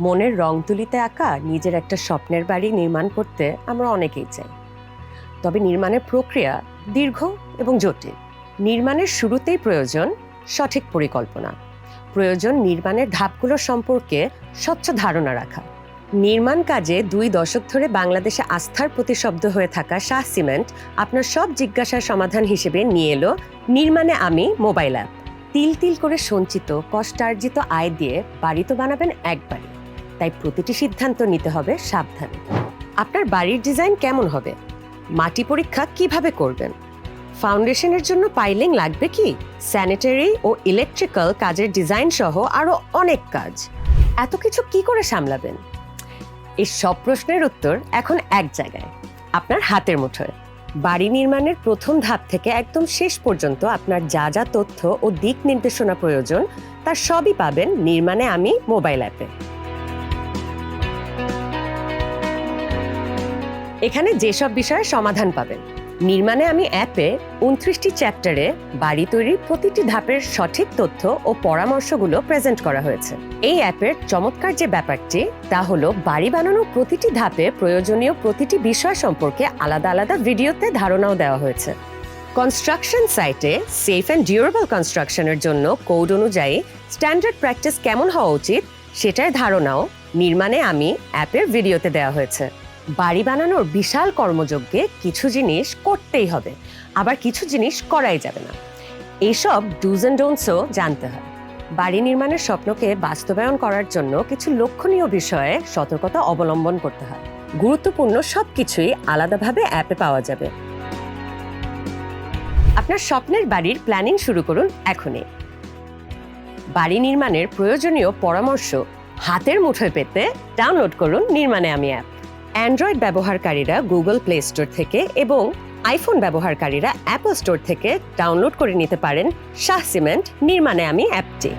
মনের রং তুলিতে আঁকা নিজের একটা স্বপ্নের বাড়ি নির্মাণ করতে আমরা অনেকেই চাই, তবে নির্মাণের প্রক্রিয়া দীর্ঘ এবং জটিল। নির্মাণের শুরুতেই প্রয়োজন সঠিক পরিকল্পনা, প্রয়োজন নির্মাণের ধাপগুলো সম্পর্কে স্বচ্ছ ধারণা রাখা। নির্মাণ কাজে 2 দশক ধরে বাংলাদেশে আস্থার প্রতিশব্দ হয়ে থাকা শাহ সিমেন্ট আপনার সব জিজ্ঞাসার সমাধান হিসেবে নিয়ে এলো নির্মাণে আমি মোবাইল অ্যাপ। তিল তিল করে সঞ্চিত কষ্টার্জিত আয় দিয়ে বাড়ি তো বানাবেন একবারই, তাই প্রতিটি সিদ্ধান্ত নিতে হবে সাবধানে। আপনার বাড়ির ডিজাইন কেমন হবে, মাটি পরীক্ষা কিভাবে করবেন, ফাউন্ডেশনের জন্য পাইলিং লাগবে কি, স্যানিটারি ও ইলেকট্রিক্যাল কাজের ডিজাইন সহ আরো অনেক কাজ, এত কিছু কি করে সামলাবেন? এই সব প্রশ্নের উত্তর এখন এক জায়গায়, আপনার হাতের মুঠোয়। বাড়ি নির্মাণের প্রথম ধাপ থেকে একদম শেষ পর্যন্ত আপনার যা যা তথ্য ও দিক নির্দেশনা প্রয়োজন তার সবই পাবেন নির্মাণে আমি মোবাইল অ্যাপে। এখানে যেসব বিষয়ে সমাধান পাবেন, নির্মাণে আমি অ্যাপে 29টি চ্যাপ্টারে বাড়ি তৈরির প্রতিটি ধাপের সঠিক তথ্য ও পরামর্শগুলো প্রেজেন্ট করা হয়েছে। এই অ্যাপের চমৎকার যে ব্যাপারটি তা হলো বাড়ি বানানোর প্রতিটি ধাপে প্রয়োজনীয় প্রতিটি বিষয় সম্পর্কে আলাদা আলাদা ভিডিওতে ধারণাও দেওয়া হয়েছে। কনস্ট্রাকশন সাইটে সেফ অ্যান্ড ডিউরেবল কনস্ট্রাকশনের জন্য কোড অনুযায়ী স্ট্যান্ডার্ড প্র্যাকটিস কেমন হওয়া উচিত সেটার ধারণাও নির্মাণে আমি অ্যাপের ভিডিওতে দেওয়া হয়েছে। বাড়ি বানানোর বিশাল কর্মযজ্ঞে কিছু জিনিস করতেই হবে, আবার কিছু জিনিস করাই যাবে না। এইসব ডুজ অ্যান্ড ডোন্টসও জানতে হয়। বাড়ি নির্মাণের স্বপ্নকে বাস্তবায়ন করার জন্য কিছু লক্ষণীয় বিষয়ে সতর্কতা অবলম্বন করতে হয়। গুরুত্বপূর্ণ সবকিছুই আলাদাভাবে অ্যাপে পাওয়া যাবে। আপনার স্বপ্নের বাড়ির প্ল্যানিং শুরু করুন এখনই। বাড়ি নির্মাণের প্রয়োজনীয় পরামর্শ হাতের মুঠোয় পেতে ডাউনলোড করুন নির্মাণে আমি অ্যাপ। অ্যান্ড্রয়েড ব্যবহারকারীরা গুগল প্লে স্টোর থেকে এবং আইফোন ব্যবহারকারীরা অ্যাপল স্টোর থেকে ডাউনলোড করে নিতে পারেন শাহ সিমেন্ট নির্মাণে আমি অ্যাপটি।